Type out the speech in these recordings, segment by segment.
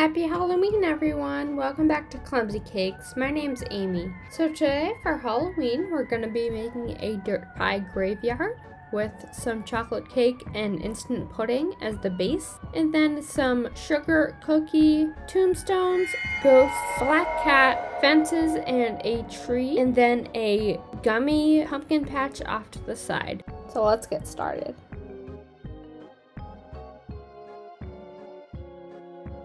Happy Halloween, everyone! Welcome back to Clumsy Cakes. My name's Amy. So today for Halloween, we're going to be making a dirt pie graveyard with some chocolate cake and instant pudding as the base, and then some sugar cookie, tombstones, ghosts, black cat, fences, and a tree, and then a gummy pumpkin patch off to the side. So let's get started.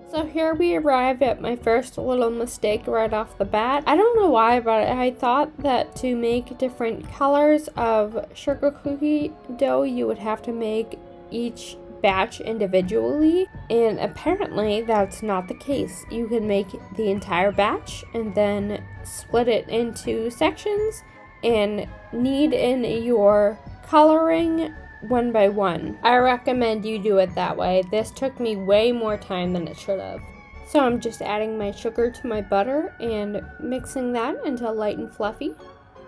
So here we arrived at my first little mistake right off the bat. I don't know why, but I thought that to make different colors of sugar cookie dough, you would have to make each batch individually, and apparently that's not the case. You can make the entire batch and then split it into sections and knead in your coloring one by one. I recommend you do it that way. This took me way more time than it should have. So I'm just adding my sugar to my butter and mixing that until light and fluffy.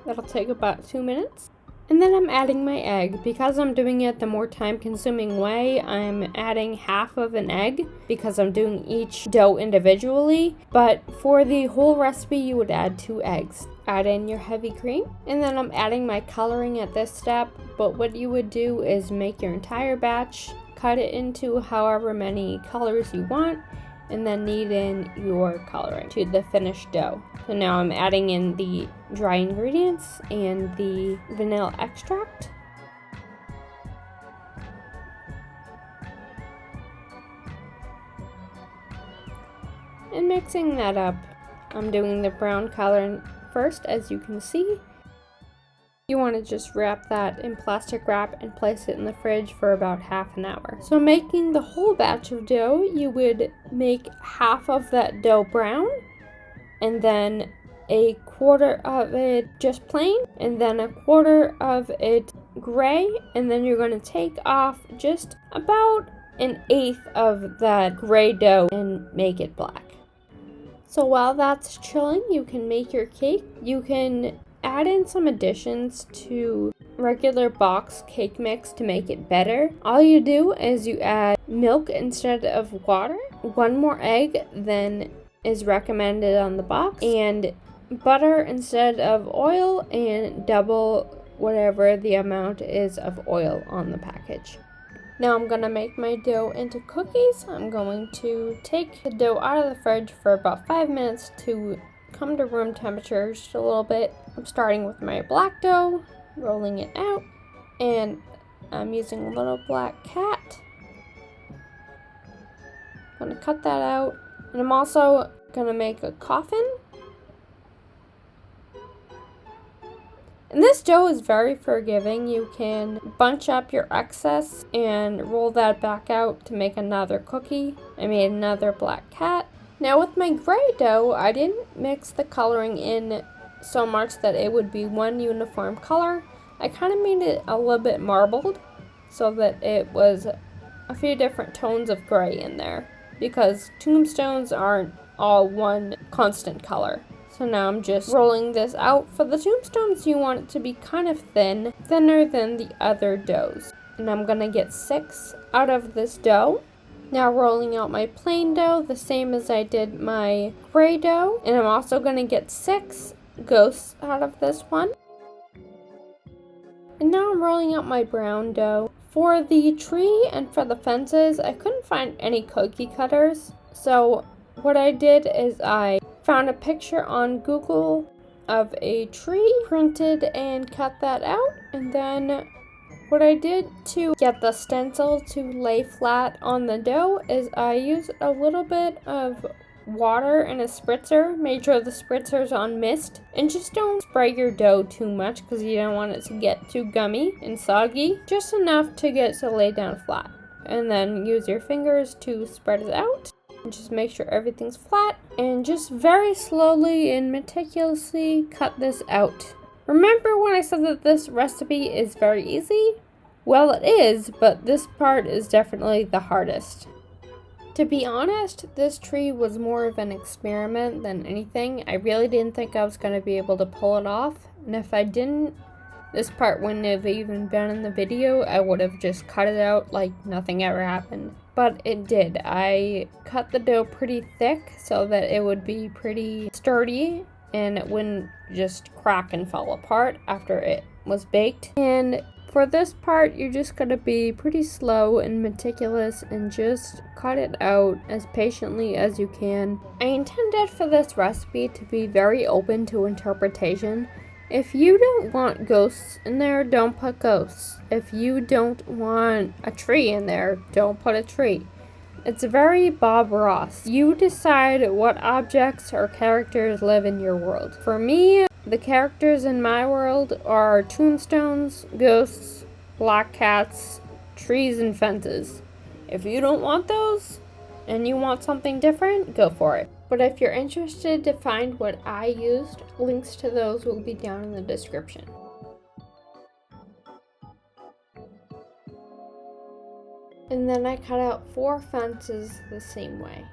That'll take about 2 minutes. And then I'm adding my egg. Because I'm doing it the more time consuming way, I'm adding half of an egg because I'm doing each dough individually. But for the whole recipe, you would add 2 eggs. Add in your heavy cream. And then I'm adding my coloring at this step. But what you would do is make your entire batch, cut it into however many colors you want, and then knead in your coloring to the finished dough. So now I'm adding in the dry ingredients and the vanilla extract. And mixing that up. I'm doing the brown color first, as you can see. You want to just wrap that in plastic wrap and place it in the fridge for about half an hour. So making the whole batch of dough, you would make half of that dough brown, and then a quarter of it just plain, and then a quarter of it gray, and then you're going to take off just about 1/8 of that gray dough and make it black. So while that's chilling, you can make your cake. You can add in some additions to regular box cake mix to make it better. All you do is you add milk instead of water, 1 more egg than is recommended on the box, and butter instead of oil, and double whatever the amount is of oil on the package. Now I'm going to make my dough into cookies. I'm going to take the dough out of the fridge for about 5 minutes to come to room temperature just a little bit. I'm starting with my black dough, rolling it out, and I'm using a little black cat. I'm going to cut that out, and I'm also going to make a coffin. And this dough is very forgiving. You can bunch up your excess and roll that back out to make another cookie. I made another black cat. Now with my gray dough, I didn't mix the coloring in so much that it would be one uniform color. I kind of made it a little bit marbled so that it was a few different tones of gray in there, because tombstones aren't all one constant color. So now I'm just rolling this out. For the tombstones, you want it to be kind of thin, thinner than the other doughs. And I'm going to get 6 out of this dough. Now rolling out my plain dough, the same as I did my gray dough. And I'm also going to get 6 ghosts out of this one. And now I'm rolling out my brown dough. For the tree and for the fences, I couldn't find any cookie cutters. So what I did is I found a picture on Google of a tree, printed and cut that out, and then what I did to get the stencil to lay flat on the dough is I used a little bit of water in a spritzer, made sure the spritzer's on mist, and just don't spray your dough too much because you don't want it to get too gummy and soggy, just enough to get it to lay down flat. And then use your fingers to spread it out. Just make sure everything's flat, and just very slowly and meticulously cut this out. Remember when I said that this recipe is very easy? Well, it is, but this part is definitely the hardest. To be honest, this tree was more of an experiment than anything. I really didn't think I was going to be able to pull it off, and if I didn't, this part wouldn't have even been in the video. I would have just cut it out like nothing ever happened. but it did. I cut the dough pretty thick so that it would be pretty sturdy and it wouldn't just crack and fall apart after it was baked. And for this part, you're just going to be pretty slow and meticulous and just cut it out as patiently as you can. I intended for this recipe to be very open to interpretation. If you don't want ghosts in there, don't put ghosts. If you don't want a tree in there, don't put a tree. It's very Bob Ross. You decide what objects or characters live in your world. For me, the characters in my world are tombstones, ghosts, black cats, trees, and fences. If you don't want those and you want something different, go for it. But if you're interested to find what I used, links to those will be down in the description. And then I cut out 4 fences the same way.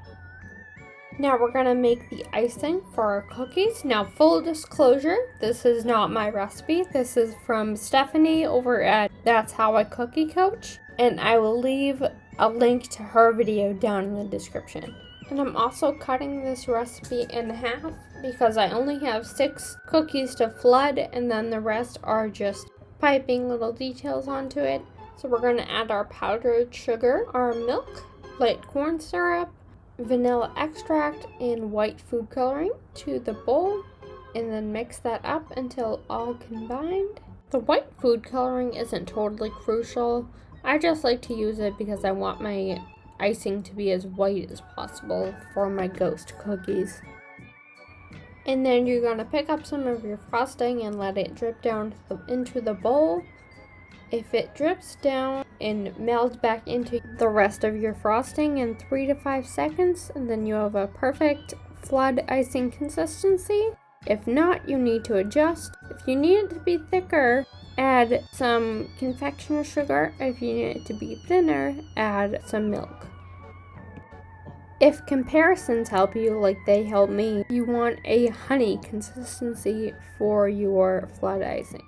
Now we're gonna make the icing for our cookies. Now, full disclosure, this is not my recipe. This is from Stephanie over at That's How I Cookie Coach. And I will leave a link to her video down in the description. And I'm also cutting this recipe in half because I only have 6 cookies to flood and then the rest are just piping little details onto it. So we're going to add our powdered sugar, our milk, light corn syrup, vanilla extract, and white food coloring to the bowl, and then mix that up until all combined. The white food coloring isn't totally crucial. I just like to use it because I want my icing to be as white as possible for my ghost cookies. And then you're going to pick up some of your frosting and let it drip down into the bowl. If it drips down and melts back into the rest of your frosting in 3 to 5 seconds, and then you have a perfect flood icing consistency. If not, you need to adjust. If you need it to be thicker, add some confectioner sugar. If you need it to be thinner, add some milk. If comparisons help you like they help me, you want a honey consistency for your flood icing.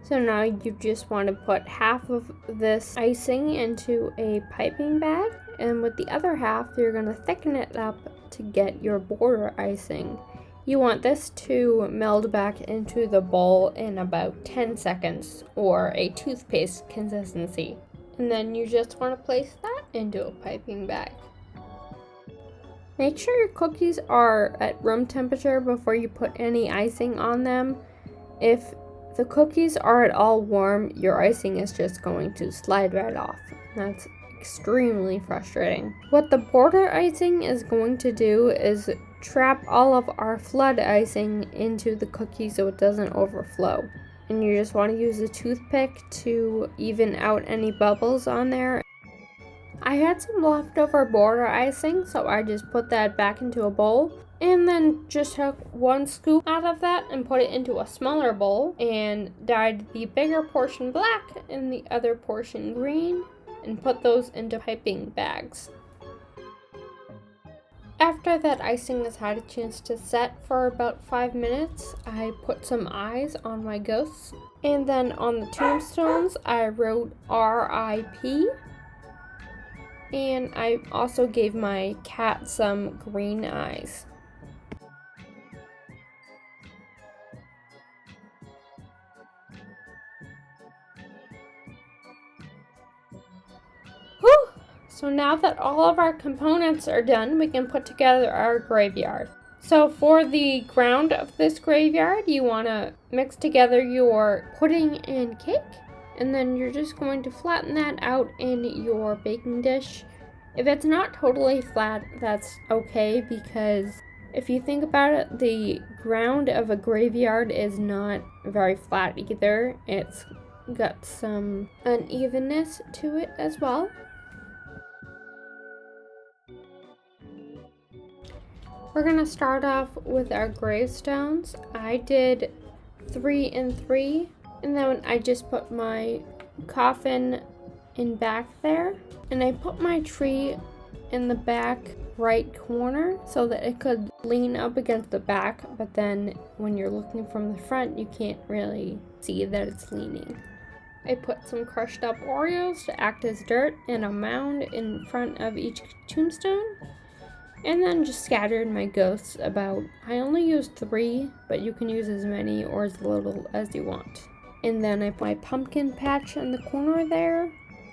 So now you just want to put half of this icing into a piping bag, and with the other half, you're going to thicken it up to get your border icing. You want this to meld back into the bowl in about 10 seconds, or a toothpaste consistency. And then you just want to place that into a piping bag. Make sure your cookies are at room temperature before you put any icing on them. If the cookies are at all warm, your icing is just going to slide right off. That's extremely frustrating. What the border icing is going to do is trap all of our flood icing into the cookie so it doesn't overflow. And you just want to use a toothpick to even out any bubbles on there. I had some leftover border icing, so I just put that back into a bowl. And then just took 1 scoop out of that and put it into a smaller bowl and dyed the bigger portion black and the other portion green and put those into piping bags. After that icing has had a chance to set for about 5 minutes, I put some eyes on my ghosts. And then on the tombstones, I wrote R.I.P. And I also gave my cat some green eyes. Whew! So now that all of our components are done, we can put together our graveyard. So for the ground of this graveyard, you want to mix together your pudding and cake. And then you're just going to flatten that out in your baking dish. If it's not totally flat, that's okay, because if you think about it, the ground of a graveyard is not very flat either. It's got some unevenness to it as well. We're gonna start off with our gravestones. I did 3 and 3, and then I just put my coffin in back there, and I put my tree in the back right corner so that it could lean up against the back, but then when you're looking from the front, you can't really see that it's leaning. I put some crushed up Oreos to act as dirt and a mound in front of each tombstone. And then just scattered my ghosts about. I only used 3, but you can use as many or as little as you want. And then I put my pumpkin patch in the corner there.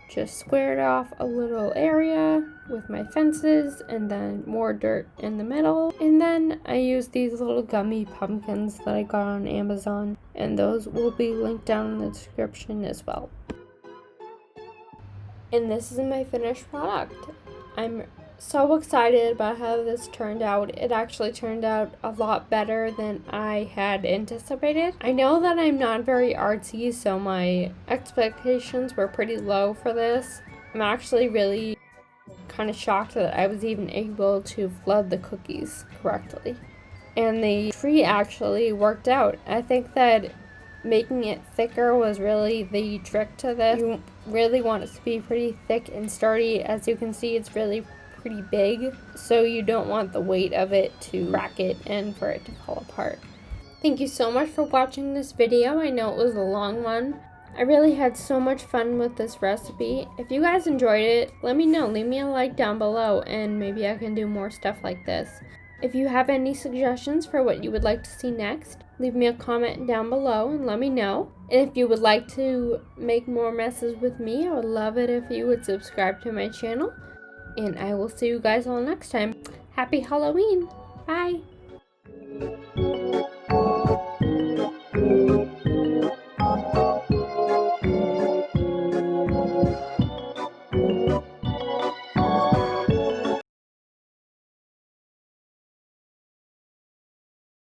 Just squared off a little area with my fences and then more dirt in the middle. And then I used these little gummy pumpkins that I got on Amazon, and those will be linked down in the description as well. And this is my finished product. I'm so excited about how this turned out. It actually turned out a lot better than I had anticipated. I know that I'm not very artsy, so my expectations were pretty low for this. I'm actually really kind of shocked that I was even able to flood the cookies correctly. And the tree actually worked out. I think that making it thicker was really the trick to this. You really want it to be pretty thick and sturdy. As you can see, it's really pretty big, so you don't want the weight of it to crack it and for it to fall apart. Thank you so much for watching this video. I know it was a long one. I really had so much fun with this recipe. If you guys enjoyed it, let me know. Leave me a like down below and maybe I can do more stuff like this. If you have any suggestions for what you would like to see next, leave me a comment down below and let me know. And if you would like to make more messes with me, I would love it if you would subscribe to my channel. And I will see you guys all next time. Happy Halloween! Bye!